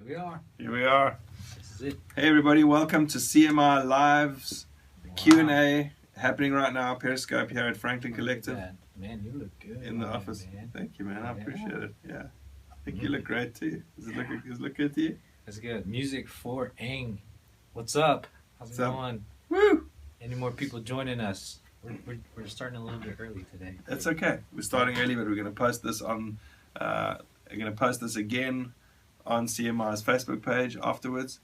we are. Here we are. This is it. Hey everybody, welcome to CMI Live's Q&A happening right now. Periscope here at Franklin Collective Man, you look good in the office. Man. Thank you, man. I appreciate it. Yeah, I think Mm-hmm. you look great too. Does it look good to you? That's good. Music for Eng. What's up? How's it going? Woo! Any more people joining us? We're starting a little bit early today. It's okay. We're starting early, but we're going to post this on. We're going to post this again on CMI's Facebook page afterwards.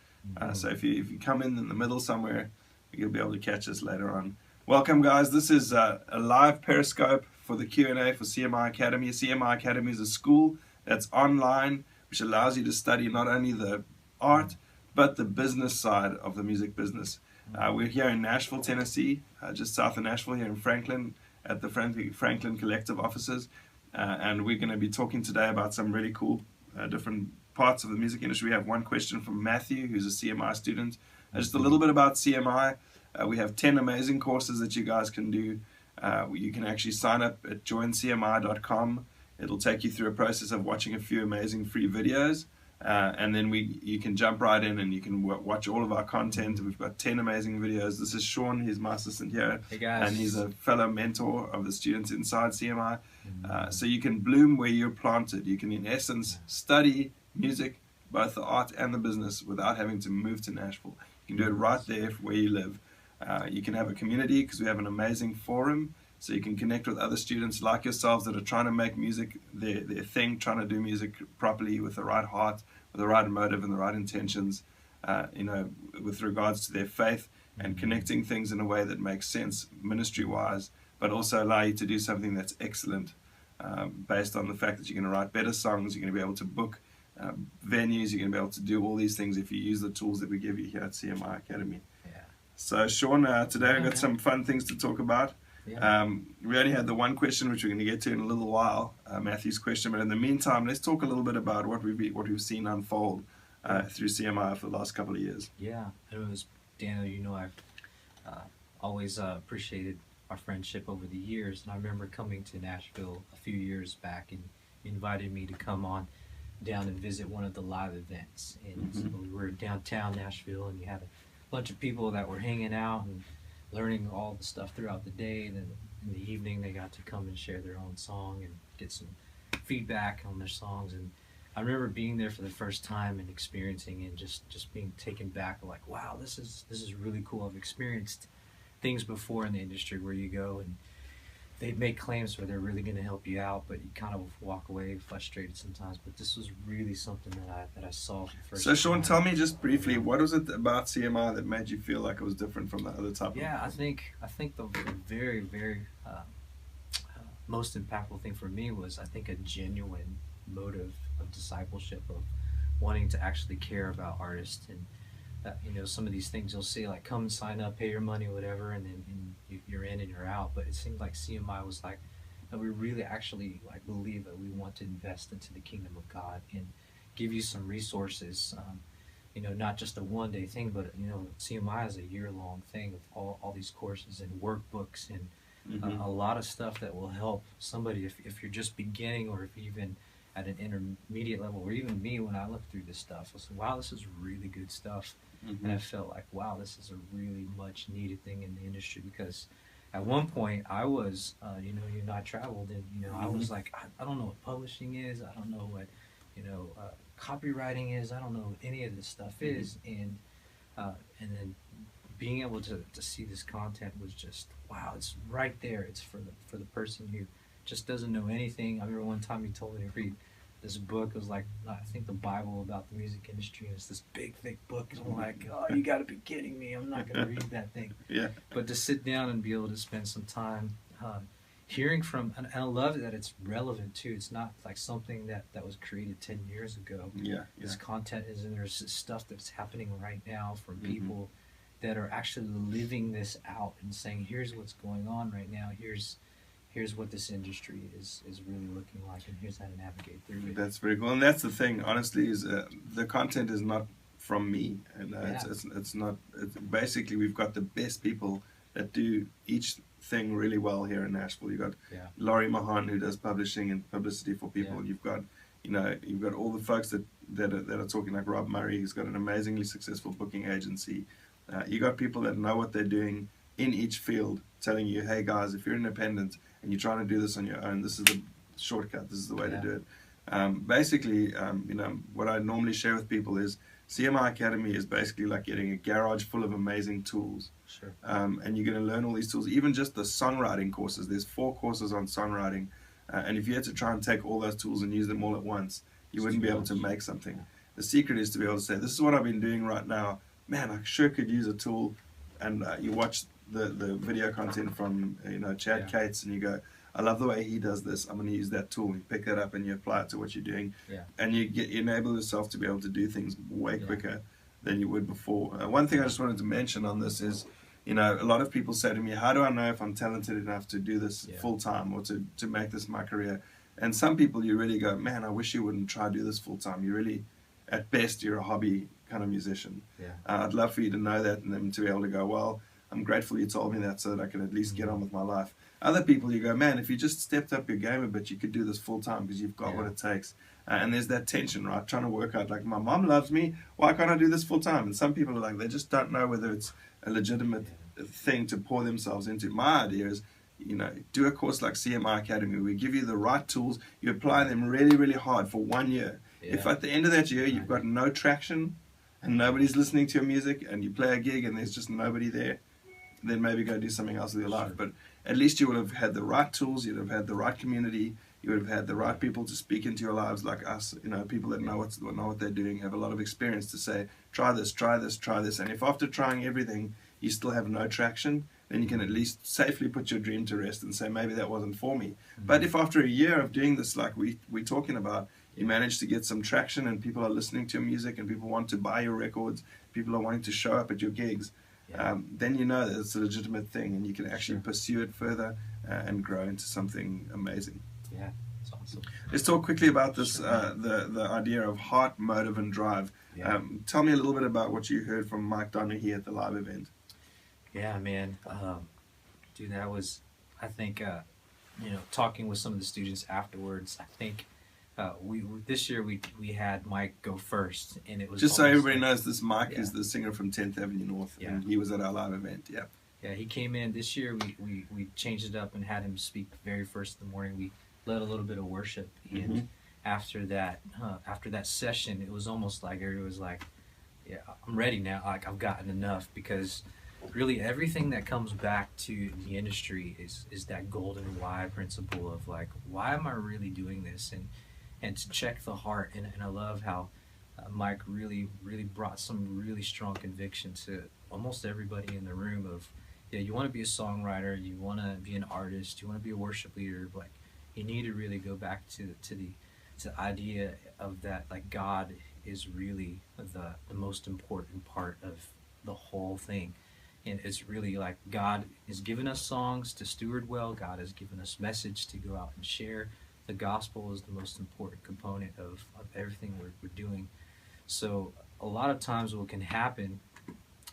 So if you come in the middle somewhere, you'll be able to catch us later on. Welcome, guys. This is a live Periscope for the Q&A for CMI Academy. CMI Academy is a school that's online, which allows you to study not only the art, but the business side of the music business. We're here in Nashville, Tennessee, just south of Nashville, here in Franklin, at the Franklin Collective offices. And we're going to be talking today about some really cool different parts of the music industry. We have one question from Matthew, who's a CMI student. Just a little bit about CMI. We have 10 amazing courses that you guys can do. You can actually sign up at joincmi.com. It'll take you through a process of watching a few amazing free videos. And then you can jump right in and you can watch all of our content. We've got 10 amazing videos. This is Sean, he's my assistant here. Hey guys. And he's a fellow mentor of the students inside CMI. So you can bloom where you're planted. You can, in essence, study music, both the art and the business, without having to move to Nashville. You can do it right there where you live. You can have a community because we have an amazing forum. So you can connect with other students like yourselves that are trying to make music their thing, trying to do music properly with the right heart, with the right motive and the right intentions, with regards to their faith, and connecting things in a way that makes sense ministry-wise, but also allow you to do something that's excellent based on the fact that you're going to write better songs, you're going to be able to book venues, you're going to be able to do all these things if you use the tools that we give you here at CMI Academy. Yeah. So Sean, today we've got some fun things to talk about. Yeah. We only had the one question which we're going to get to in a little while, Matthew's question, but in the meantime let's talk a little bit about what we've seen unfold through CMI for the last couple of years. Yeah, it was Daniel. I've always appreciated our friendship over the years, and I remember coming to Nashville a few years back, and you invited me to come on down and visit one of the live events, and so we were downtown Nashville, and you had a bunch of people that were hanging out and learning all the stuff throughout the day, and then in the evening they got to come and share their own song and get some feedback on their songs. And I remember being there for the first time and experiencing and just being taken back, like, wow, this is really cool. I've experienced things before in the industry where you go and they make claims where they're really going to help you out, but you kind of walk away frustrated sometimes. But this was really something that I saw for the first time. So Sean, tell me just briefly, what was it about CMI that made you feel like it was different from the other type? Yeah, I think the very, very most impactful thing for me was, I think, a genuine motive of discipleship, of wanting to actually care about artists. And some of these things you'll see, like, come and sign up, pay your money, whatever, and then you're in and you're out. But it seemed like CMI was like, that we really actually believe that we want to invest into the kingdom of God and give you some resources. Not just a one-day thing, but CMI is a year-long thing with all these courses and workbooks and a lot of stuff that will help somebody if you're just beginning, or if even at an intermediate level, or even me when I looked through this stuff. I said, wow, this is really good stuff. And I felt like, wow, this is a really much needed thing in the industry, because at one point I was, I traveled, and I was like, I don't know what publishing is, I don't know what, copywriting is, I don't know what any of this stuff is, and then being able to see this content was just, wow, it's right there. It's for the person who just doesn't know anything. I remember one time he told me to read this book. It was like, I think, the Bible about the music industry, and it's this big thick book, and I'm like, oh, you got to be kidding me, I'm not going to read that thing. Yeah. But to sit down and be able to spend some time hearing from, and I love that it's relevant too. It's not like something that was created 10 years ago. This content is, and there's stuff that's happening right now from people that are actually living this out and saying, here's what's going on right now, here's what this industry is really looking like, and here's how to navigate through it. That's very cool, and that's the thing. Honestly, is the content is not from me, and it's not. Basically, we've got the best people that do each thing really well here in Nashville. You've got Laurie Mahan, who does publishing and publicity for people. You've got, you've got all the folks that that are talking, like Rob Murray, who's got an amazingly successful booking agency. You got people that know what they're doing in each field, telling you, hey guys, if you're independent and you're trying to do this on your own, this is the shortcut. This is the way to do it. Basically, what I normally share with people is CMI Academy is basically like getting a garage full of amazing tools. Sure. And you're going to learn all these tools, even just the songwriting courses. There's 4 courses on songwriting. And if you had to try and take all those tools and use them all at once, you wouldn't be able to make something. The secret is to be able to say, this is what I've been doing right now. Man, I sure could use a tool. And you watch the video content from Chad Cates, and you go, I love the way he does this. I'm going to use that tool. You pick that up and you apply it to what you're doing, and you enable yourself to be able to do things way quicker than you would before. One thing I just wanted to mention on this is, a lot of people say to me, how do I know if I'm talented enough to do this full time or to make this my career? And some people, you really go, man, I wish you wouldn't try to do this full time. You really, at best, you're a hobby kind of musician. I'd love for you to know that, and them to be able to go, well, I'm grateful you told me that so that I can at least get on with my life. Other people, you go, man, if you just stepped up your game a bit, you could do this full time because you've got what it takes. And there's that tension, right? Trying to work out, like, my mom loves me, why can't I do this full time? And some people are like, they just don't know whether it's a legitimate thing to pour themselves into. My idea is, do a course like CMI Academy. We give you the right tools, you apply them really, really hard for 1 year. If at the end of that year you've got no traction and nobody's listening to your music and you play a gig and there's just nobody there, then maybe go do something else with your life. But at least you would have had the right tools, you'd have had the right community, you would have had the right people to speak into your lives like us, people that know what they're doing, have a lot of experience to say, try this, try this, try this. And if after trying everything you still have no traction, then you can at least safely put your dream to rest and say, maybe that wasn't for me. But if after a year of doing this, like we're talking about, you manage to get some traction and people are listening to your music and people want to buy your records, people are wanting to show up at your gigs, then you know that it's a legitimate thing and you can actually pursue it further and grow into something amazing. Yeah, it's awesome. Let's talk quickly about this, the idea of heart, motive, and drive. Tell me a little bit about what you heard from Mike Donaghy at the live event. Yeah, man. Dude, that was, I think, talking with some of the students afterwards, I think this year we had Mike go first, and it was just so everybody knows, this Mike is the singer from 10th Avenue North, and he was at our live event. Yeah, he came in this year. We changed it up and had him speak very first in the morning. We led a little bit of worship, and after that session, it was almost like everybody was like, "Yeah, I'm ready now. Like, I've gotten enough," because really everything that comes back to the industry is that golden why principle of like, why am I really doing this, and to check the heart. And I love how Mike really brought some really strong conviction to almost everybody in the room of, you want to be a songwriter, you want to be an artist, you want to be a worship leader, like you need to really go back to the idea of that, like God is really the most important part of the whole thing. And it's really like God has given us songs to steward well, God has given us message to go out and share. The gospel is the most important component of everything we're doing. So a lot of times what can happen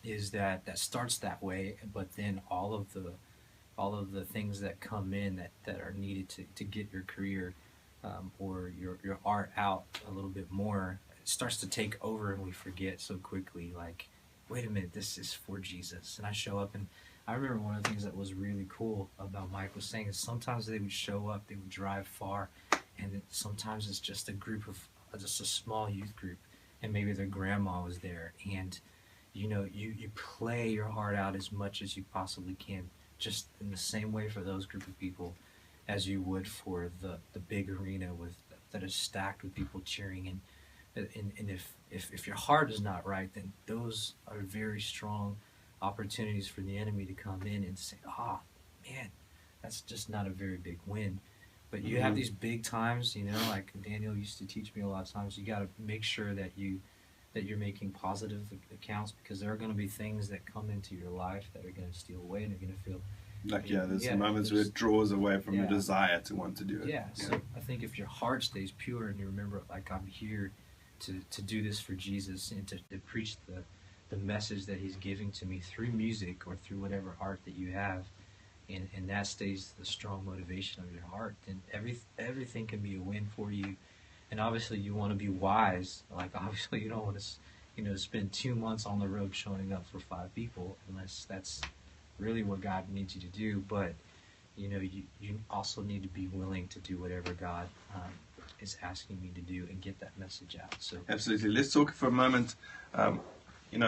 is that starts that way, but then all of the things that come in that are needed to get your career or your art out a little bit more, it starts to take over, and we forget so quickly, like, wait a minute, this is for Jesus. And I show up, and I remember one of the things that was really cool about Mike was saying is sometimes they would show up, they would drive far, and sometimes it's just a group of, just a small youth group, and maybe their grandma was there, and you play your heart out as much as you possibly can, just in the same way for those group of people as you would for the big arena that is stacked with people cheering. And if your heart is not right, then those are very strong opportunities for the enemy to come in and say, man, that's just not a very big win. But you have these big times, like Daniel used to teach me a lot of times, you got to make sure that you're making positive accounts, because there are going to be things that come into your life that are going to steal away, and you're going to feel like, there's moments where it draws away from your desire to want to do it. So I think if your heart stays pure and you remember, like, I'm here to do this for Jesus and to preach the message that he's giving to me through music or through whatever art that you have, and that stays the strong motivation of your heart, then everything can be a win for you. and obviously you want to be wise. Like obviously you don't want to, spend 2 months on the road showing up for 5 people unless that's really what God needs you to do. But you also need to be willing to do whatever God is asking me to do and get that message out. So absolutely. Let's talk for a moment.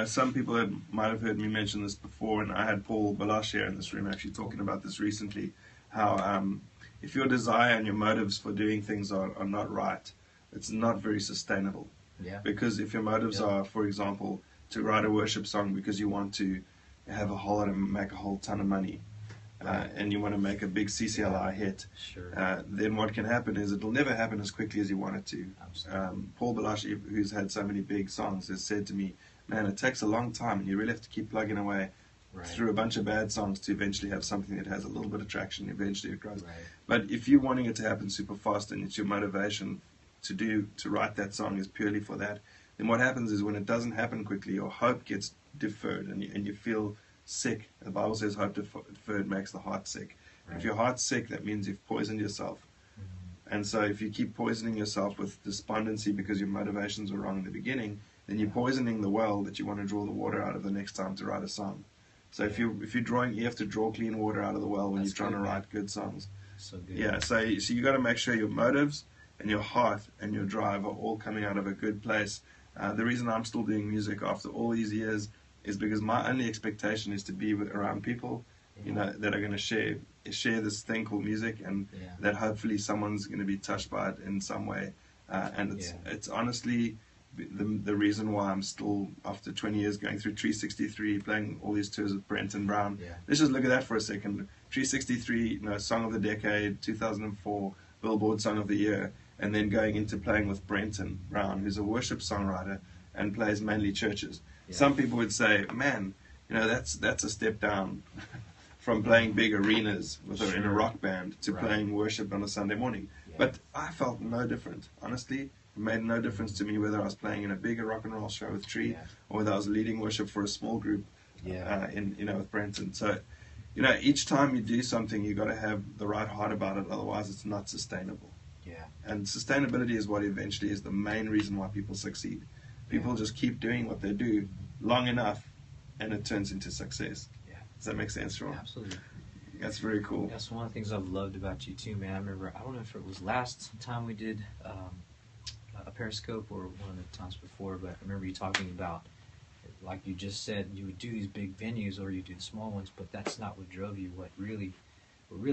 Some people might have heard me mention this before, and I had Paul Balash here in this room actually talking about this recently. How if your desire and your motives for doing things are not right, it's not very sustainable. yeah, Because if your motives are, for example, to write a worship song because you want to have a whole lot and make a whole ton of money, and you want to make a big CCLI hit, sure, then what can happen is it'll never happen as quickly as you want it to. Paul Balash, who's had so many big songs, has said to me, man, it takes a long time, and you really have to keep plugging away through a bunch of bad songs to eventually have something that has a little bit of traction. Eventually it grows. Right. But if you're wanting it to happen super fast and it's your motivation to write that song is purely for that, then what happens is when it doesn't happen quickly, your hope gets deferred and you feel sick. The Bible says hope deferred makes the heart sick. Right. If your heart's sick, that means you've poisoned yourself. And so if you keep poisoning yourself with despondency because your motivations were wrong in the beginning, then you're poisoning the well that you want to draw the water out of the next time to write a song. So if you're drawing, you have to draw clean water out of the well when That's you're trying good, to man. write good songs. So good. Yeah, so you got to make sure your motives and your heart and your drive are all coming out of a good place. The reason I'm still doing music after all these years is because my only expectation is to be around people, that are going to share this thing called music, and that hopefully someone's going to be touched by it in some way. And it's honestly the reason why I'm still, after 20 years, going through 363, playing all these tours with Brent and Brown. Yeah. Let's just look at that for a second. 363, Song of the Decade, 2004, Billboard Song of the Year, and then going into playing with Brent and Brown, who's a worship songwriter and plays mainly churches. Yeah. Some people would say, man, that's a step down from playing big arenas in a rock band to playing worship on a Sunday morning. Yeah. But I felt no different. Honestly, it made no difference to me whether I was playing in a bigger rock and roll show with Tree or whether I was leading worship for a small group with Brenton. So, each time you do something, you got to have the right heart about it. Otherwise, it's not sustainable. Yeah. And sustainability is what eventually is the main reason why people succeed. People just keep doing what they do long enough, and it turns into success. Yeah. Does that make sense, Ron? Absolutely. That's very cool. That's one of the things I've loved about you too, man. I remember, I don't know if it was last time we did a periscope or one of the times before, but I remember you talking about, like you just said, you would do these big venues or you do the small ones, but that's not what drove you. What really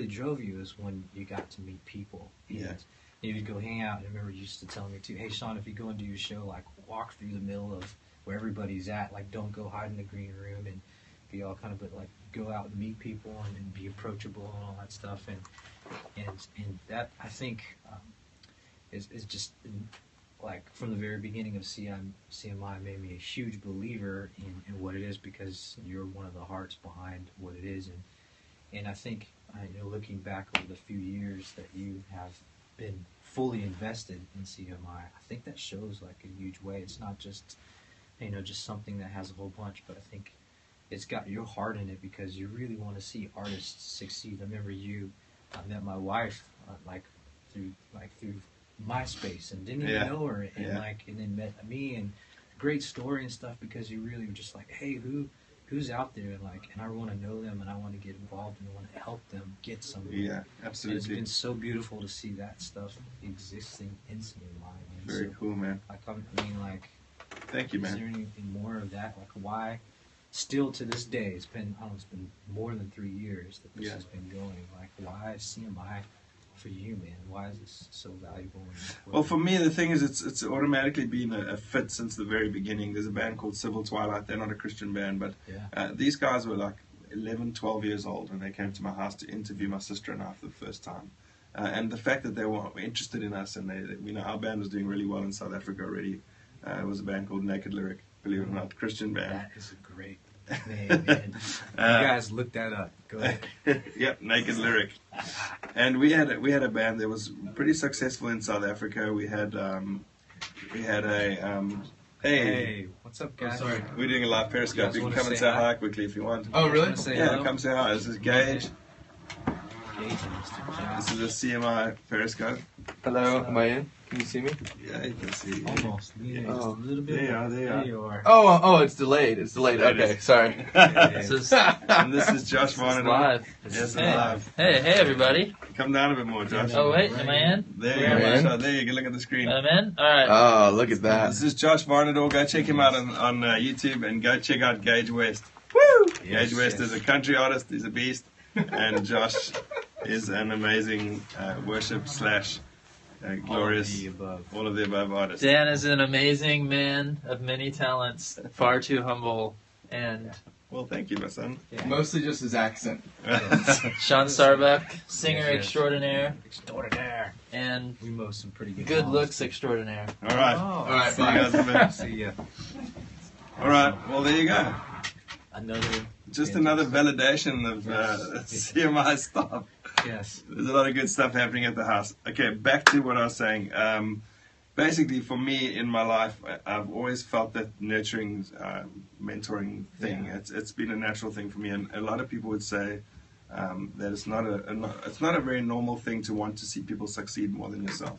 drove you is when you got to meet people. Yeah. And you'd go hang out. And I remember you used to tell me too, hey Sean, if you go and do your show, like walk through the middle of where everybody's at. Like don't go hide in the green room and be all kind of, but like go out and meet people and be approachable and all that stuff. And that I think is just like from the very beginning of CMI made me a huge believer in what it is, because you're one of the hearts behind what it is. And I think looking back over the few years that you have been fully invested in CMI, I think that shows like a huge way. It's not just just something that has a whole bunch, but I think it's got your heart in it because you really want to see artists succeed. I remember I met my wife through MySpace and didn't even know her, and and then met me, and great story and stuff, because you really were just like, hey, who's out there, and I want to know them, and I want to get involved, and I want to help them get somewhere. Yeah, absolutely. And it's been so beautiful to see that stuff existing in CMI. Very cool, man. Thank you, man. Is there anything more of that? Like, why? Still to this day, it's been more than 3 years that this has been going. Like, why CMI for you, man? Why is this so valuable? Well, for me, the thing is, it's automatically been a fit since the very beginning. There's a band called Civil Twilight. They're not a Christian band, but these guys were like 11, 12 years old when they came to my house to interview my sister and I for the first time. And the fact that they were interested in us, and our band was doing really well in South Africa already. It was a band called Naked Lyric, believe it or not, Christian band. That is a great name, man. You guys look that up. Go ahead. Yep, Naked Lyric. And we had a band that was pretty successful in South Africa. We had a Hey, what's up, guys? Oh, sorry. We're doing a live periscope. You can come and say hi quickly if you want. Oh, really? Yeah, come say hi. This is Gage. Gage and Mr. John. This is a CMI periscope. Hello, am I in? Can you see me? Yeah, you can see. Almost. Yeah, just Oh. a little bit. There you are. Oh, it's delayed. It's delayed. There it Okay, is. sorry. This is And this is Josh Varnado. live. Yes, Hey. live. Hey, everybody. Come down a bit more, Josh. Oh, wait, am I in? There you Where go. am I? So there you go. Look at the screen. I'm in? Alright. Oh, look at that. This is Josh Varnado. Go check him out on YouTube and go check out Gage West. Woo! Gage West is a country artist. He's a beast. And Josh is an amazing worship / glorious, all of the above artist. Dan is an amazing man of many talents, far too humble. And Well, thank you, my son. Mostly just his accent. Sean Starbuck, singer Yes. extraordinaire, extraordinaire. and We mow some pretty good good songs. looks extraordinaire. All right. All right, See you bye. guys in a bit. See ya. All right. Well, there you go. Another. Just another validation of CMI stuff. Yes. There's a lot of good stuff happening at the house. Okay, back to what I was saying. Basically, for me in my life, I've always felt that nurturing, mentoring thing. Yeah. It's been a natural thing for me, and a lot of people would say that it's not a very normal thing to want to see people succeed more than yourself.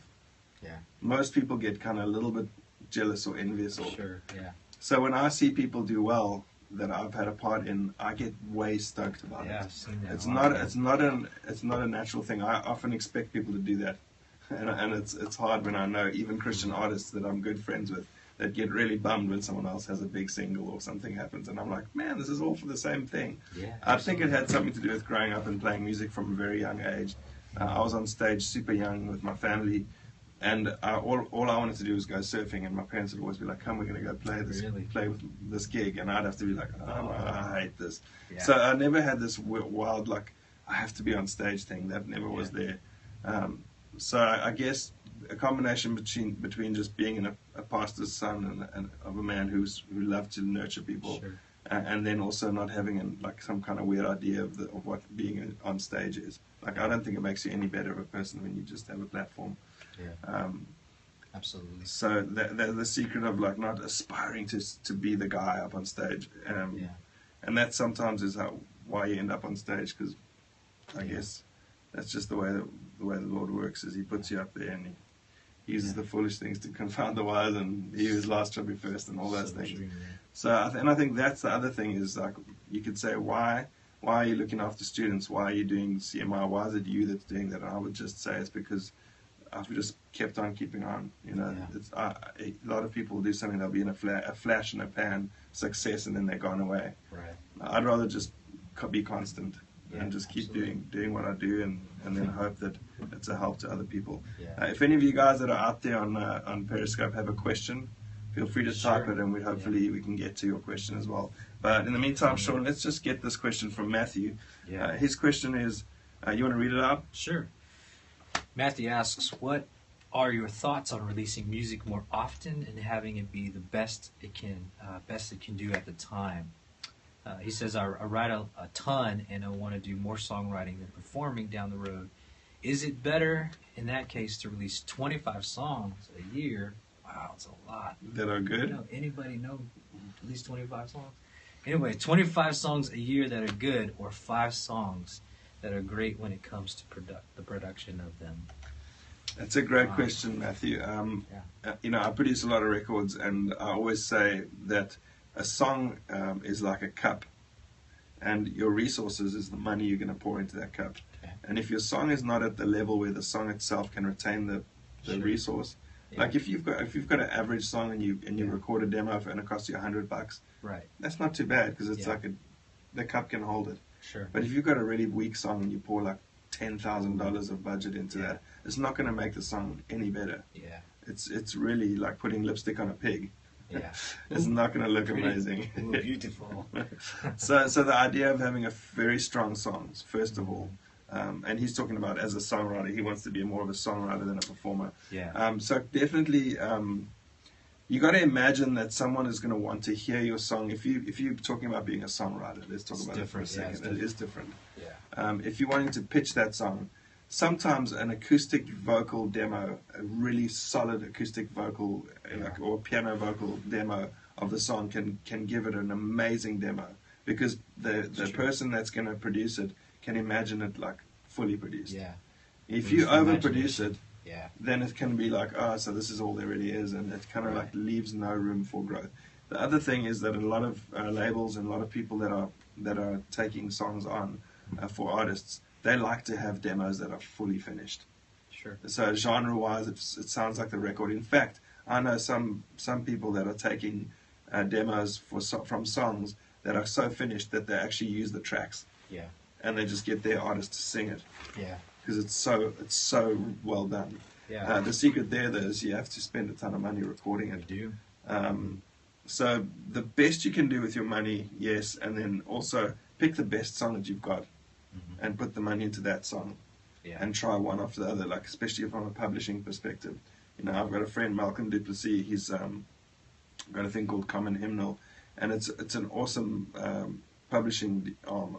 Yeah. Most people get kind of a little bit jealous or envious, or Sure. Yeah. so when I see people do well that I've had a part in, I get way stoked about Yeah. it. I've seen that. It's a lot. not a natural thing. I often expect people to do that, and it's hard when I know even Christian artists that I'm good friends with that get really bummed when someone else has a big single or something happens, and I'm like, man, this is all for the same thing. Yeah. I think it had something to do with growing up and playing music from a very young age. I was on stage super young with my family, and all I wanted to do was go surfing, and my parents would always be like, come, we're going to go play with this gig, and I'd have to be like, oh, I hate this. Yeah. So I never had this wild, like, I have to be on stage thing. That never was there. So I guess a combination between just being a pastor's son and of a man who loved to nurture people, Sure. and then also not having like some kind of weird idea of what being on stage is. Like, I don't think it makes you any better of a person when you just have a platform. Yeah. Absolutely. So the secret of like not aspiring to be the guy up on stage, Yeah. and that sometimes is why you end up on stage, because I guess that's just the way the Lord works. Is He puts you up there and He uses the foolish things to confound the wise, and He who's last shall be first, and all those So things. true, yeah. So I think that's the other thing is, like, you could say, why are you looking after students? Why are you doing CMI? Why is it you that's doing that? And I would just say it's because I've just kept on keeping on. You know, Yeah. it's a lot of people will do something, they'll be in a flash in a pan success, and then they're gone away. Right. I'd rather just be constant Yeah, and just keep absolutely. doing what I do, and then hope that it's a help to other people. Yeah. If any of you guys that are out there on Periscope have a question, feel free to type Sure. it, and hopefully we can get to your question as well. But in the meantime, Sean, let's just get this question from Matthew. Yeah. His question is, you want to read it out? Sure. Matthew asks, what are your thoughts on releasing music more often and having it be the best it can do at the time? He says, I write a ton and I want to do more songwriting than performing down the road. Is it better in that case to release 25 songs a year? Wow, it's a lot. That are good? Anybody know at least 25 songs? Anyway, 25 songs a year that are good, or 5 songs that are great when it comes to the production of them. That's a great Wow. question, Matthew. I produce a lot of records, and I always say that a song is like a cup, and your resources is the money you're going to pour into that cup. Okay. And if your song is not at the level where the song itself can retain the Sure. resource, Yeah. like if you've got an average song and you Yeah. record a demo and it costs you $100, Right, that's not too bad, because it's Yeah. like the cup can hold it. sure. But if you've got a really weak song and you pour like $10,000 of budget into Yeah. that, it's not going to make the song any better. Yeah, It's really like putting lipstick on a pig. yeah. It's not going to look Pretty- amazing. Ooh, beautiful. So the idea of having a very strong songs, first of all, and he's talking about as a songwriter, he wants to be more of a songwriter than a performer. Yeah, So definitely, you got to imagine that someone is going to want to hear your song. If you're talking about being a songwriter, let's talk It's about it for a different, yeah, second. it's It is different. yeah. If you're wanting to pitch that song, sometimes an acoustic vocal demo, a really solid acoustic vocal, or piano vocal demo of the song can give it an amazing demo, because the true. person that's going to produce it can imagine it like fully produced. Yeah. If It's you the overproduce imagination. it, Yeah. then it can be like, oh, so this is all there really is, and it kind of Right. like leaves no room for growth. The other thing is that a lot of labels and a lot of people that are taking songs on for artists, they like to have demos that are fully finished. Sure. So genre-wise, it sounds like the record. In fact, I know some people that are taking demos from songs that are so finished that they actually use the tracks, Yeah. and they just get their artist to sing it Yeah. because it's so well done. Yeah. The secret there, though, is you have to spend a ton of money recording I it. do. So the best you can do with your money, yes, and then also pick the best song that you've got and put the money into that song Yeah. and try one after the other, like especially from a publishing perspective. You know, I've got a friend, Malcolm Duplessis, he's got a thing called Common Hymnal, and it's an awesome publishing arm.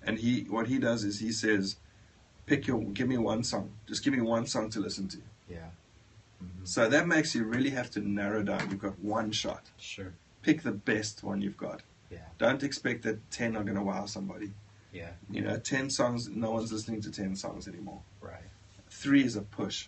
And what he does is he says, give me one song, just give me one song to listen to. Yeah. So that makes you really have to narrow down. You've got one shot. Sure. Pick the best one you've got. Yeah. Don't expect that 10 are going to wow somebody. Yeah. You know, 10 songs, no one's listening to 10 songs anymore. Right. 3 is a push.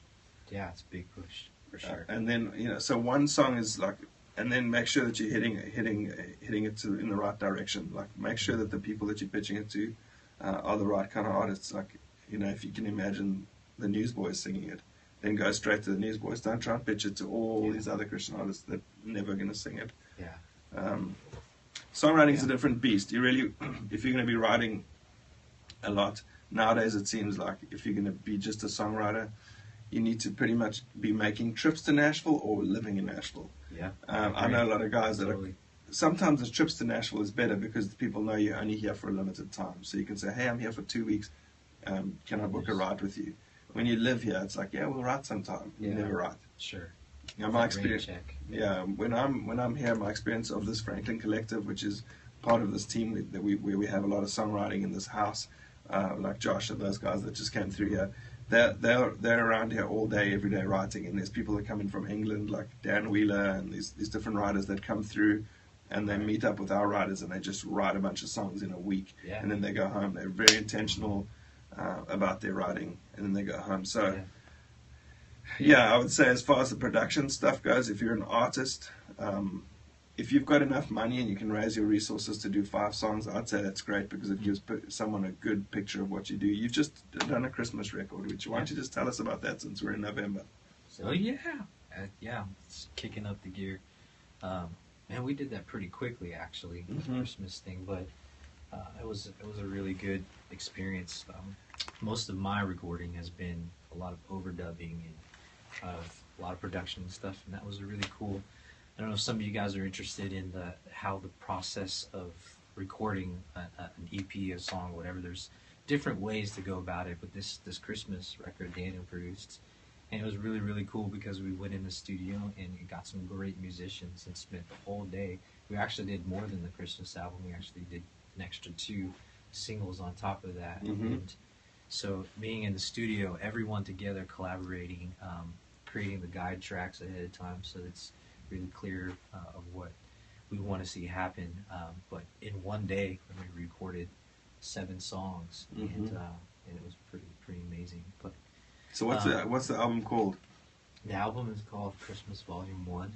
Yeah, it's a big push for sure. And then, you know, so one song is like, and then make sure that you're hitting it in the right direction. Like, make sure that the people that you're pitching it to are the right kind of artists. Like, you know, if you can imagine the Newsboys singing it, then go straight to the Newsboys. Don't try and pitch it to all these other Christian artists that are never going to sing it. Yeah. Songwriting is a different beast. You really, if you're going to be writing a lot, nowadays it seems like if you're going to be just a songwriter, you need to pretty much be making trips to Nashville or living in Nashville. Yeah. I know a lot of guys that Totally. are, sometimes the trips to Nashville is better because people know you're only here for a limited time. So you can say, hey, I'm here for 2 weeks. Can I book a ride with you? When you live here, it's like, yeah, we'll write sometime. You Yeah. never write. Sure. You know, It's my a rain experience. check. Yeah, when I'm here, my experience of this Franklin Collective, which is part of this team where we have a lot of songwriting in this house, like Josh and those guys that just came through here. They're around here all day, every day writing, and there's people that come in from England, like Dan Wheeler, and these different writers that come through, and they meet up with our writers, and they just write a bunch of songs in a week, Yeah. and then they go home. They're very intentional about their writing, and then they go home. So. Yeah, I would say as far as the production stuff goes, if you're an artist, if you've got enough money and you can raise your resources to do 5 songs, I'd say that's great because it gives someone a good picture of what you do. You've just done a Christmas record, which why don't you just tell us about that since we're in November? So yeah, it's kicking up the gear. Man, we did that pretty quickly actually, the Christmas thing, but it was a really good experience. Most of my recording has been a lot of overdubbing and a lot of production and stuff, and that was really cool. I don't know if some of you guys are interested in how the process of recording an EP, a song, whatever. There's different ways to go about it, but this Christmas record Daniel produced, and it was really, really cool because we went in the studio and got some great musicians and spent the whole day. We actually did more than the Christmas album. We actually did an extra 2 singles on top of that. And so being in the studio, everyone together collaborating, creating the guide tracks ahead of time so it's really clear of what we want to see happen. But in one day, we recorded 7 songs, and it was pretty amazing. But So what's the album called? the album is called Christmas Volume 1.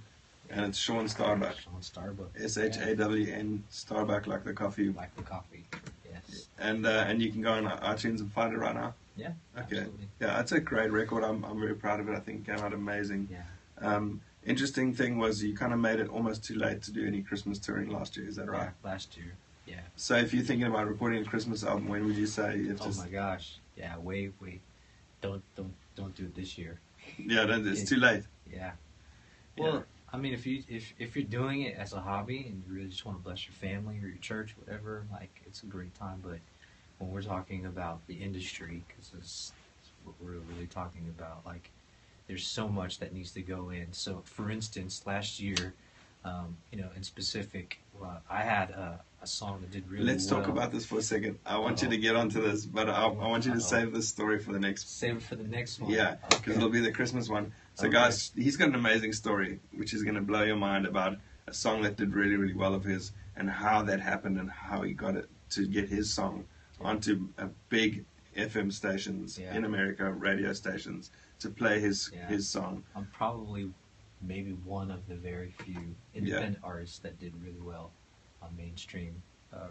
And it's Sean Starbuck. Sean Starbuck. SHAWN, Starbuck, like the coffee. Like the coffee. Yes. And you can go on iTunes and find it right now. Yeah. Okay. Absolutely. Yeah, it's a great record. I'm very proud of it. I think it came out amazing. Yeah. Interesting thing was you kind of made it almost too late to do any Christmas touring last year. Is that right? Yeah, last year. Yeah. So if you're thinking about recording a Christmas album, when would you say it's Oh just my gosh. Yeah. Wait. Don't do it this year. it's too late? Yeah. Yeah. Well, I mean, if you're doing it as a hobby and you really just want to bless your family or your church, whatever, like it's a great time. But when we're talking about the industry, because it's what we're really talking about, like there's so much that needs to go in. So, for instance, last year, in specific, I had a song that did really Let's well. talk about this for a second. I want you to get onto this, but I want you to save this story for the next. Save it for the next one. Yeah, because Okay. it'll be the Christmas one. So, Okay. guys, he's got an amazing story, which is going to blow your mind about a song that did really, really well of his, and how that happened, and how he got it to get his song onto a big FM stations Yeah. in America, radio stations, to play his song. I'm probably maybe one of the very few independent artists that did really well on mainstream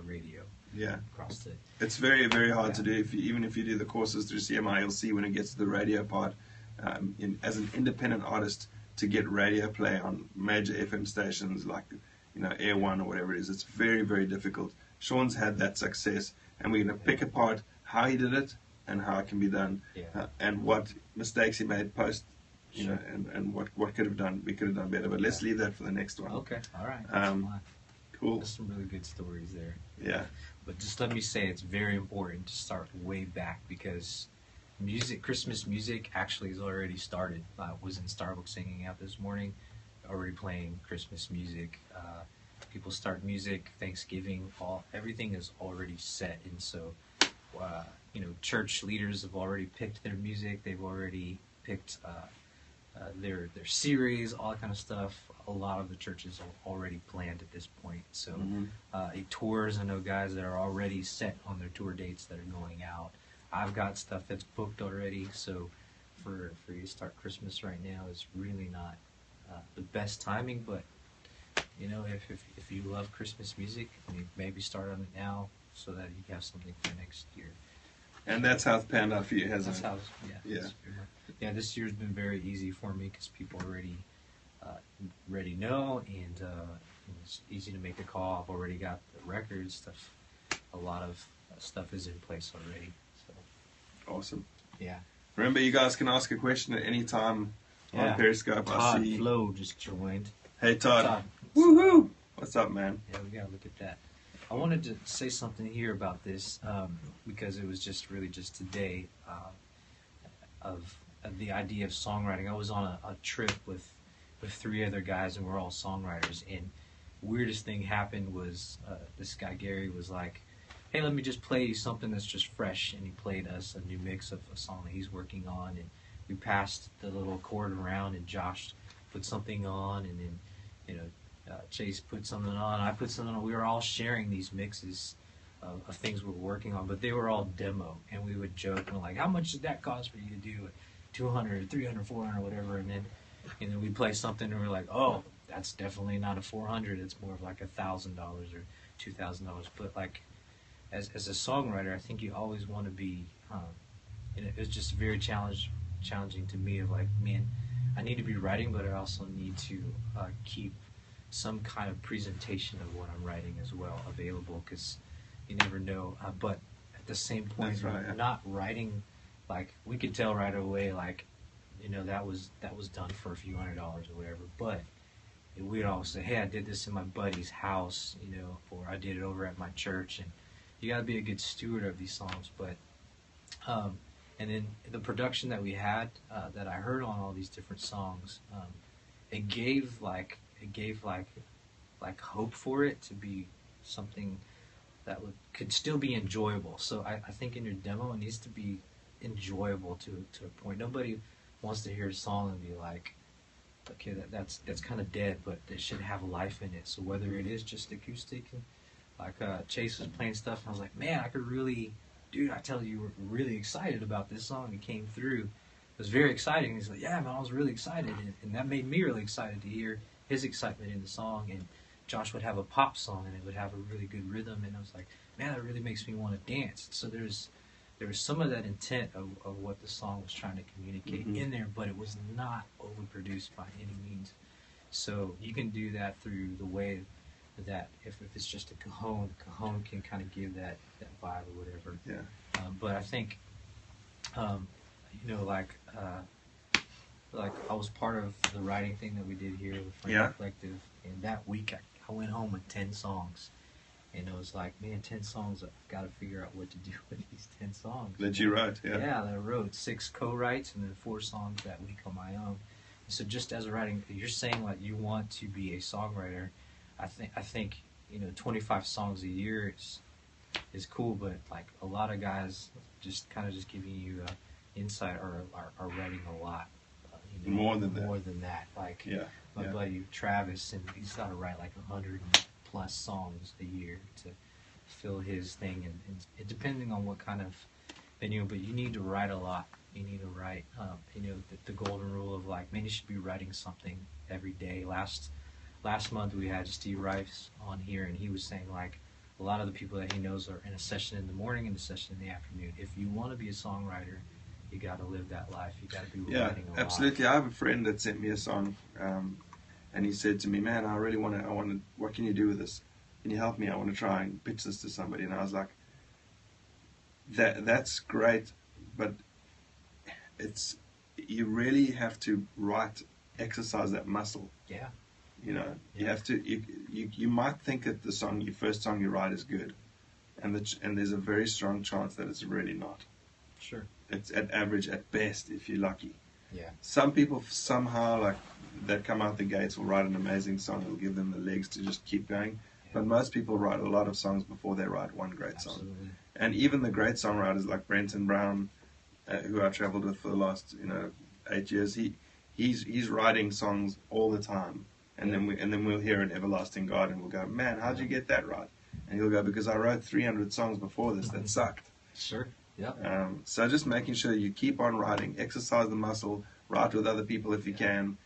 radio Yeah. across the. It's very, very hard to do. Even if you do the courses through CMI, you'll see when it gets to the radio part, as an independent artist, to get radio play on major FM stations like, Air One or whatever it is. It's very, very difficult. Sean's had that success, and we're going to pick apart how he did it and how it can be done, and what mistakes he made post, and what we could have done better. But let's leave that for the next one. Okay, all right. That's fine. Cool. There's some really good stories there. Yeah. But just let me say, it's very important to start way back, because Christmas music actually has already started. I was in Starbucks singing out this morning, already playing Christmas music. People start music, Thanksgiving, everything is already set. And so, church leaders have already picked their music. They've already picked their series, all that kind of stuff. A lot of the churches are already planned at this point. So, tours, I know guys that are already set on their tour dates that are going out. I've got stuff that's booked already. So, for you to start Christmas right now is really not the best timing. But if you love Christmas music, maybe start on it now so that you have something for next year. And that's how it's panned out for you, hasn't That's it? how, yeah. This year's been very easy for me because people already know, and it's easy to make a call. I've already got the records stuff. A lot of stuff is in place already. So Awesome. yeah. Remember, you guys can ask a question at any time on Periscope. Todd I see. Flo just joined. Hey, Todd. Todd. Woohoo! What's up, man? Yeah, we gotta look at that. I wanted to say something here about this because it was just today of the idea of songwriting. I was on a trip with 3 other guys, and we're all songwriters. And weirdest thing happened was this guy Gary was like, "Hey, let me just play you something that's just fresh," and he played us a new mix of a song that he's working on, and we passed the little chord around, and Josh put something on, and then Chase put something on, I put something on. We were all sharing these mixes of things we were working on, but they were all demo, and we would joke and like, "How much did that cost for you to do? 200, 300, 400, whatever." And then we'd play something, and we're like, "Oh, that's definitely not a 400. It's more of like $1,000 or $2,000." But like, as a songwriter, I think you always want to be. It was just very challenging to me of like, man, I need to be writing, but I also need to keep some kind of presentation of what I'm writing as well available, because you never know. But at the same point, That's right, yeah. not writing, like we could tell right away, like that was done for a few $100s or whatever. But we'd always say, "Hey, I did this in my buddy's house," or "I did it over at my church." And you got to be a good steward of these songs. But and then the production that we had that I heard on all these different songs, it gave hope for it to be something that could still be enjoyable. So I think in your demo it needs to be enjoyable to a point. Nobody wants to hear a song and be like, okay, that's kind of dead, but it should have life in it. So whether it is just acoustic, and like Chase was playing stuff, and I was like, man, I could really, dude, I tell you, we're really excited about this song. It came through. It was very exciting. He's like, yeah, man, I was really excited, and that made me really excited to hear his excitement in the song. And Josh would have a pop song, and it would have a really good rhythm, and I was like, man, that really makes me want to dance. So there was some of that intent of what the song was trying to communicate in there, but it was not overproduced by any means. So you can do that through the way that if it's just a cajon can kind of give that vibe or whatever. Yeah. But I think, like I was part of the writing thing that we did here with Frank Collective, and that week I went home with 10 songs. And it was like, man, 10 songs, I've got to figure out what to do with these 10 songs. That you wrote, yeah. Yeah, that I wrote 6 co-writes and then 4 songs that week on my own. And so just as a writing, you're saying like you want to be a songwriter. I think 25 songs a year is cool, but like a lot of guys just giving you insight are writing a lot. More than that. Like my Yeah. buddy Travis, and he's got to write like 100 plus songs a year to fill his thing, and depending on what kind of And but you need to write a lot. You need to write. The golden rule of like, man, you should be writing something every day. Last month we had Steve Rice on here, and he was saying like a lot of the people that he knows are in a session in the morning and a session in the afternoon. If you want to be a songwriter, you got to live that life. You got to be writing a lot. Absolutely. I have a friend that sent me a song, and he said to me, "Man, I really want to. What can you do with this? Can you help me? I want to try and pitch this to somebody." And I was like, "That's great, but you really have to exercise that muscle. Yeah. You have to. You might think that your first song you write is good, and there's a very strong chance that it's really not. Sure. It's at average at best if you're lucky. Yeah. Some people somehow like that come out the gates will write an amazing song. It'll give them the legs to just keep going. Yeah. But most people write a lot of songs before they write one great song. Absolutely. And even the great songwriters like Brenton Brown, who I traveled with for the last 8 years, he's writing songs all the time. And then we'll hear an Everlasting God and we'll go, "Man, how'd you get that right?" And he'll go, "Because I wrote 300 songs before this that sucked." Sure. Yeah. So just making sure you keep on writing, exercise the muscle, write with other people if you can.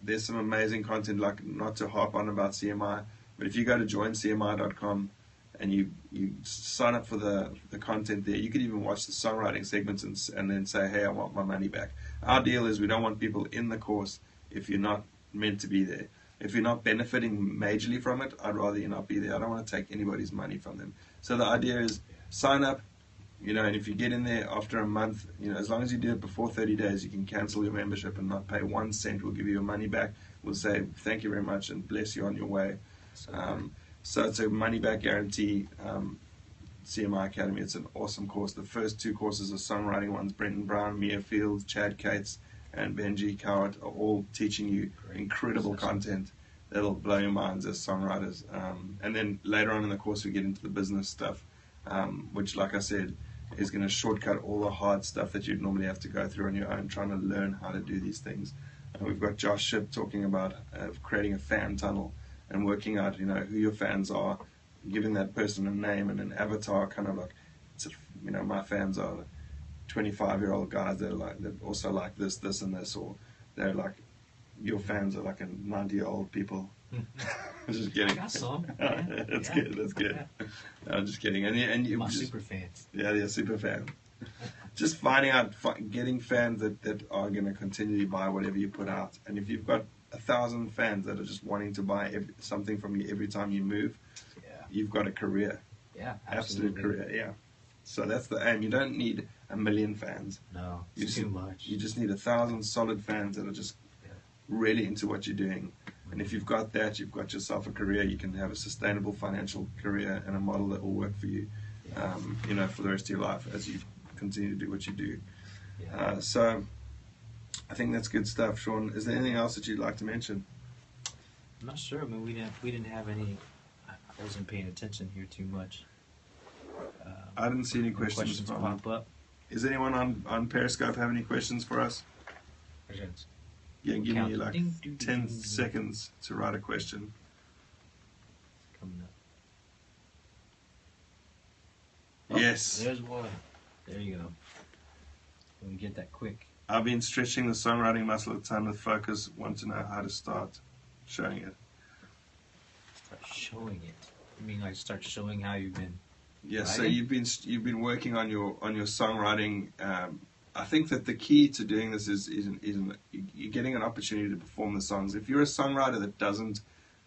There's some amazing content, like not to harp on about CMI, but if you go to joincmi.com and you sign up for the content there, you could even watch the songwriting segments and then say, "Hey, I want my money back." Our deal is we don't want people in the course if you're not meant to be there. If you're not benefiting majorly from it, I'd rather you not be there. I don't want to take anybody's money from them. So the idea is sign up, and if you get in there after a month, as long as you do it before 30 days, you can cancel your membership and not pay 1 cent. We'll give you your money back. We'll say thank you very much and bless you on your way. So it's a money back guarantee. CMI Academy, it's an awesome course. The first 2 courses are songwriting ones. Brenton Brown, Mia Fields, Chad Cates, and Benji Cowart are all teaching you incredible content that'll blow your minds as songwriters. And then later on in the course we get into the business stuff, which, like I said, is going to shortcut all the hard stuff that you'd normally have to go through on your own, trying to learn how to do these things. We've got Josh Shipp talking about creating a fan tunnel and working out, who your fans are, giving that person a name and an avatar, kind of like, my fans are 25-year-old guys that also like this, and this, or they're like, your fans are like a 90-year-old people. Just kidding. I got some. That's good. That's good. I'm just kidding. And you My just, super fans. Yeah, they're super fans. Just finding out, getting fans that are going to continually buy whatever you put out. And if you've got 1,000 fans that are just wanting to buy something from you every time you move, you've got a career. Yeah, absolute career. Yeah. So that's the aim. You don't need 1 million fans. No, it's too much. You just need 1,000 solid fans that are just really into what you're doing. And if you've got that, you've got yourself a career. You can have a sustainable financial career and a model that will work for you, for the rest of your life as you continue to do what you do. So I think that's good stuff. Sean, is there anything else that you'd like to mention? I'm not sure. I mean, we didn't have any. I wasn't paying attention here too much. I didn't see any questions pop up. Is anyone on Periscope have any questions for us? Questions. Yeah, give me like Ding, 10 seconds to write a question. Coming up. Yes. There's one. There you go. Let me get that quick. I've been stretching the songwriting muscle a ton with focus. Want to know how to start showing it. Start showing it. You mean like start showing how you've been? Yeah. writing? So you've been working on your songwriting. I think that the key to doing this is you're getting an opportunity to perform the songs. If you're a songwriter that doesn't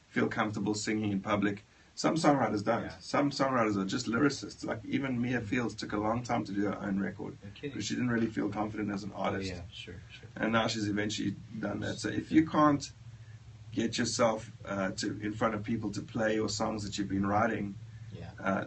feel comfortable singing in public, some songwriters don't. Yeah. Some songwriters are just lyricists. Like even Mia Fields took a long time to do her own record because she didn't really feel confident as an artist. Oh, yeah, sure. And now she's eventually done that. So if you can't get yourself in front of people to play your songs that you've been writing,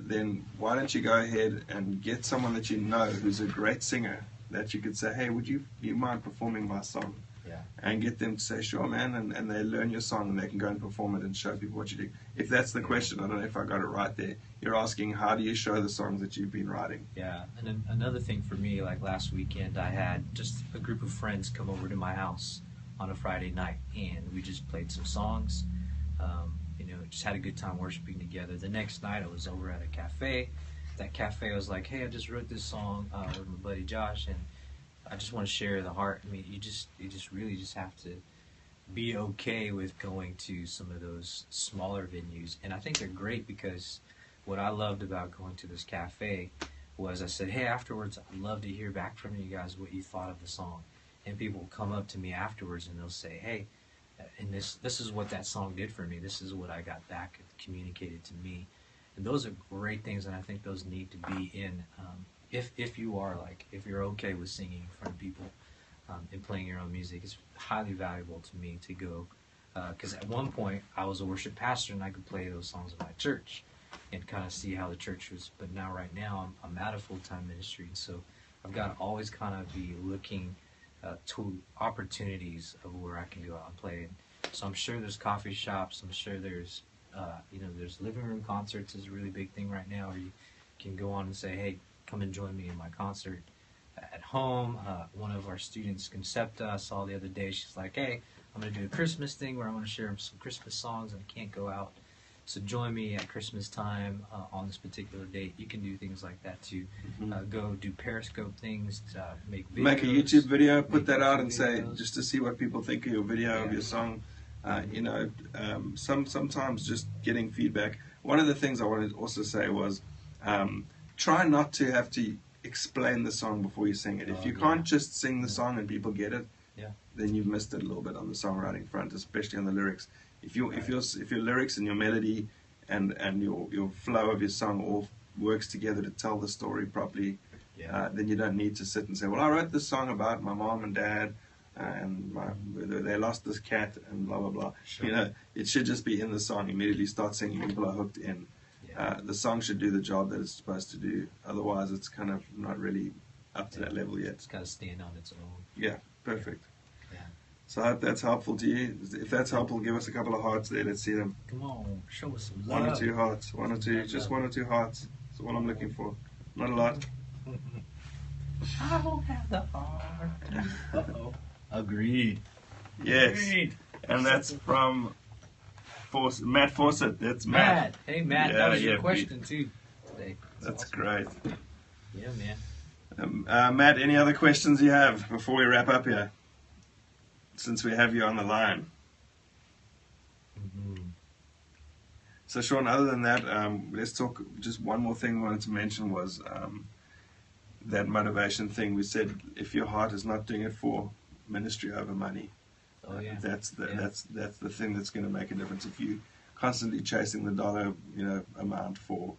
then why don't you go ahead and get someone that you know who's a great singer that you could say, "Hey, would you mind performing my song?" Yeah. And get them to say, "Sure, man," and they learn your song and they can go and perform it and show people what you do. If that's the question, I don't know if I got it right there. You're asking, how do you show the songs that you've been writing? Yeah, and then another thing for me, like last weekend, I had just a group of friends come over to my house on a Friday night, and we just played some songs. Just had a good time worshiping together. The next night, I was over at a cafe, that cafe. I was like, hey, I just wrote this song with my buddy Josh, and I just want to share the heart. I mean, you just really just have to be okay with going to some of those smaller venues. And I think they're great because what I loved about going to this cafe was I said, hey, afterwards, I'd love to hear back from you guys what you thought of the song. And people will come up to me afterwards and they'll say, hey, and this is what that song did for me. This is what I got back and communicated to me. And those are great things, and I think those need to be in, if you are like, if you're okay with singing in front of people and playing your own music, it's highly valuable to me to go, because at one point I was a worship pastor and I could play those songs in my church and kind of see how the church was. But now, right now, I'm at a full-time ministry, and so I've got to always kind of be looking to opportunities of where I can go out and play. So I'm sure there's coffee shops. I'm sure there's, there's living room concerts is a really big thing right now, where you can go on and say, hey, come and join me in my concert at home. One of our students, Concepta, saw the other day. She's like, hey, I'm going to do a Christmas thing where I'm going to share some Christmas songs and I can't go out. So join me at Christmas time on this particular date. You can do things like that too. Go do periscope things, make videos. Make a YouTube video, put that out and say, videos. just to see what people think of your video, of your song. Sometimes just getting feedback. One of the things I wanted to also say was, try not to have to explain the song before you sing it. If you can't just sing the song and people get it, then you've missed it a little bit on the songwriting front, especially on the lyrics. If your lyrics and your melody and your flow of your song all works together to tell the story properly, then you don't need to sit and say, well, I wrote this song about my mom and dad and they lost this cat and blah blah blah. Sure. It should just be in the song. Immediately start singing, people are hooked in. The song should do the job that it's supposed to do. Otherwise, it's kind of not really up to that level yet. It's got to stand on its own. Yeah, perfect. Yeah. So I hope that's helpful to you. If that's helpful, give us a couple of hearts there. Let's see them. Come on, show us some love. One or two hearts. One or two. Just one or two hearts. That's all I'm looking for. Not a lot. I don't have the heart. Uh-oh. Agreed. Yes. Agreed. And that's from Matt Fawcett. That's Matt. Hey, Matt, Yeah, that was your yeah, question too today. That's awesome. great. Yeah, man. Matt, any other questions you have before we wrap up here? Since we have you on the line. Mm-hmm. So, Sean, other than that, let's talk. Just one more thing I wanted to mention was that motivation thing. We said if your heart is not doing it for ministry over money, that's the thing that's going to make a difference. If you constantly chasing the dollar, amount for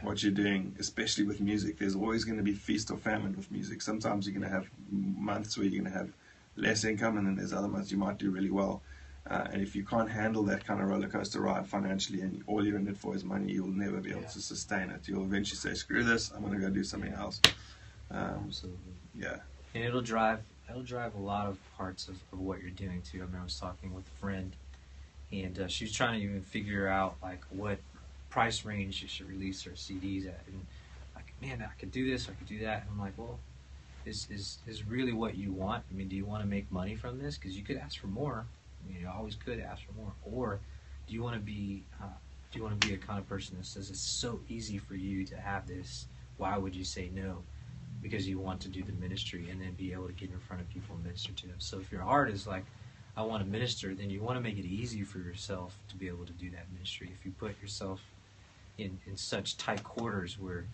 what you're doing, especially with music, there's always going to be feast or famine with music. Sometimes you're going to have months where you're going to have less income, and then there's other months you might do really well. And if you can't handle that kind of roller coaster ride financially, and all you're in it for is money, you'll never be able to sustain it. You'll eventually say, "Screw this! I'm going to go do something else." Absolutely. Yeah. And it'll drive a lot of parts of what you're doing too. I remember I was talking with a friend, and she was trying to even figure out like what price range she should release her CDs at. And like, man, I could do this, I could do that. And I'm like, well, is really what you want? I mean, do you want to make money from this? Because you could ask for more. I mean, you always could ask for more. Or do you want to be a kind of person that says it's so easy for you to have this? Why would you say no? Because you want to do the ministry and then be able to get in front of people and minister to them. So if your heart is like, I want to minister, then you want to make it easy for yourself to be able to do that ministry. If you put yourself in such tight quarters where,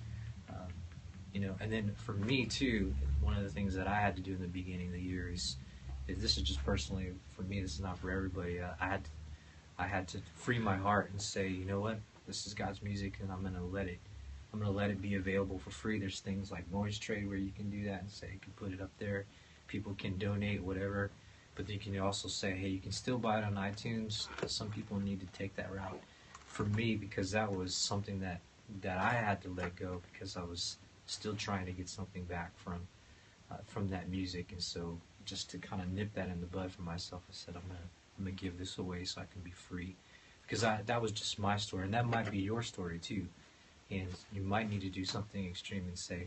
and then for me too, one of the things that I had to do in the beginning of the year is this is just personally for me, this is not for everybody. I had to free my heart and say, you know what, this is God's music, and I'm going to let it be available for free. There's things like Noise Trade where you can do that and say you can put it up there. People can donate, whatever. But you can also say, hey, you can still buy it on iTunes. Some people need to take that route. For me, because that was something that I had to let go because I was still trying to get something back from that music. And so just to kind of nip that in the bud for myself, I said, I'm gonna give this away so I can be free. Because that was just my story, and that might be your story too. And you might need to do something extreme and say,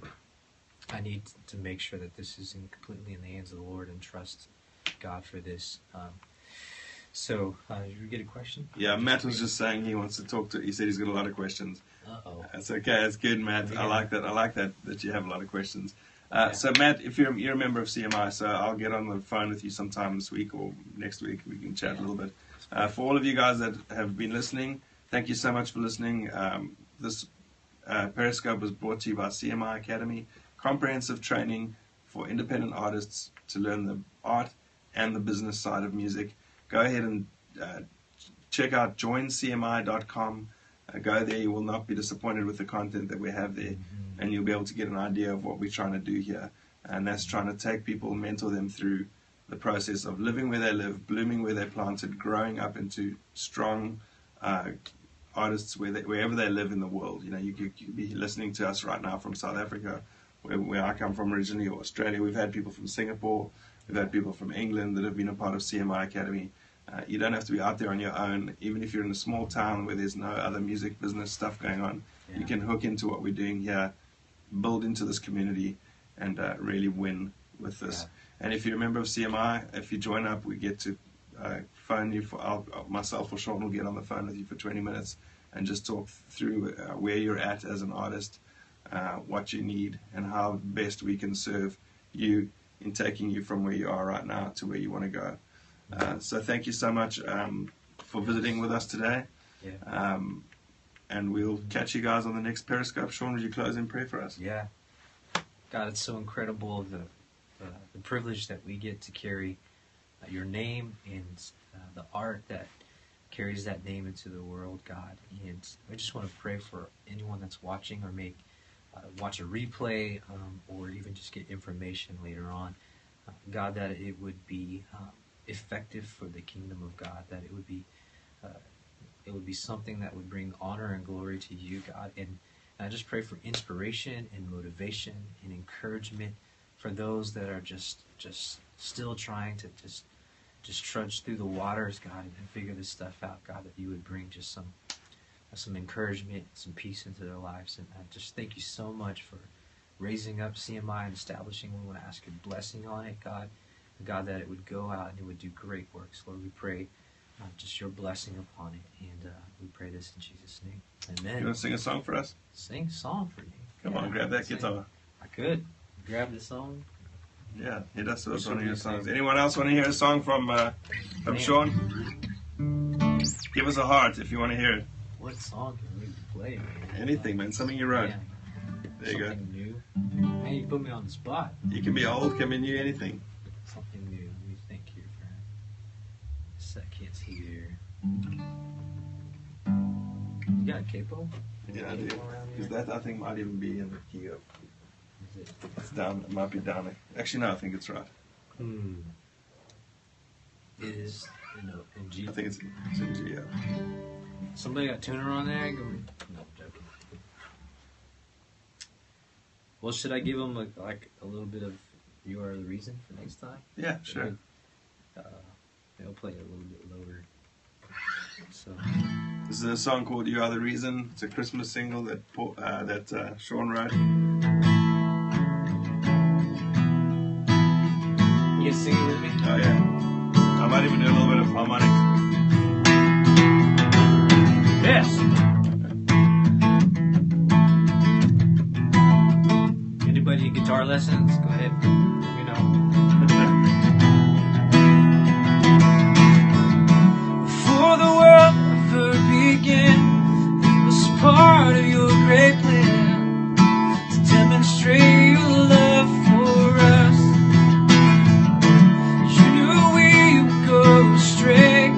I need to make sure that this is completely in the hands of the Lord and trust God for this. So, did you get a question? Yeah, Matt was just saying he wants to talk to. He said he's got a lot of questions. Uh-oh. That's okay. That's good, Matt. I Yeah. like that. I like that you have a lot of questions. Yeah. So, Matt, if you're a member of CMI, so I'll get on the phone with you sometime this week or next week. We can chat a little bit. For all of you guys that have been listening, thank you so much for listening. This Periscope was brought to you by CMI Academy, comprehensive training for independent artists to learn the art and the business side of music. Go ahead and check out joincmi.com. Go there. You will not be disappointed with the content that we have there, and you'll be able to get an idea of what we're trying to do here. And that's trying to take people, mentor them through the process of living where they live, blooming where they're planted, growing up into strong artists wherever they live in the world. You know, you could be listening to us right now from South Africa, where I come from originally, or Australia. We've had people from Singapore. We've had people from England that have been a part of CMI Academy. You don't have to be out there on your own. Even if you're in a small town where there's no other music business stuff going on, you can hook into what we're doing here, build into this community, and really win with this. And if you're a member of CMI, if you join up, we get to phone you. Myself or Sean will get on the phone with you for 20 minutes and just talk through where you're at as an artist, what you need, and how best we can serve you in taking you from where you are right now to where you want to go. So thank you so much for visiting with us today. And we'll catch you guys on the next Periscope. Sean, would you close in prayer for us? Yeah. God, it's so incredible the privilege that we get to carry your name and the art that carries that name into the world, God. And I just want to pray for anyone that's watching or may watch a replay or even just get information later on. God, that it would be effective for the kingdom of God, that it would be something that would bring honor and glory to you, God. And I just pray for inspiration and motivation and encouragement for those that are just still trying to just trudge through the waters, God, and figure this stuff out, God, that you would bring just some encouragement, some peace into their lives. And I just thank you so much for raising up CMI and establishing. We want to ask your blessing on it, God. God, that it would go out and it would do great works. Lord, we pray just your blessing upon it. And we pray this in Jesus' name. Amen. You want to sing a song for us? Sing a song for you. Come on, grab that guitar. I could. Grab the song. Yeah, he does one of your songs. Anyone else want to hear a song from Sean? Give us a heart if you want to hear it. What song can we play, man? Anything, man. Something you wrote. Yeah. There you go. Something new. Man, you put me on the spot. You can be old, can be new, anything. Something new. Let me think here for a second here. You got a capo? Yeah, I do. Because that, I think, might even be in the key of. Is it? It's down. It might be down. Actually, no, I think it's right. It is in G. I think it's in G, yeah. Somebody got tuner on there? No, I'm joking. Well, should I give them a little bit of "You Are the Reason" for next time? Yeah, sure. They'll play it a little bit lower. So This is a song called "You Are the Reason." It's a Christmas single that Sean wrote. you can sing it with me. Oh yeah. I might even do a little bit of harmonics. Yes. Anybody in guitar lessons? Go ahead. Let me know. Before the world ever began, it was part of your great plan to demonstrate your love for us. You knew we would go astray.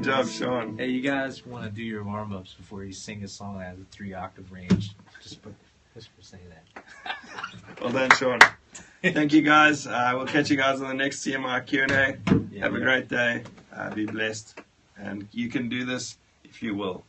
Good job, Sean. Hey, you guys want to do your warm ups before you sing a song that has a 3-octave range? Just for saying that. Well done, Sean. Thank you, guys. We'll catch you guys on the next CMI Q&A. Have a great day. Be blessed. And you can do this if you will.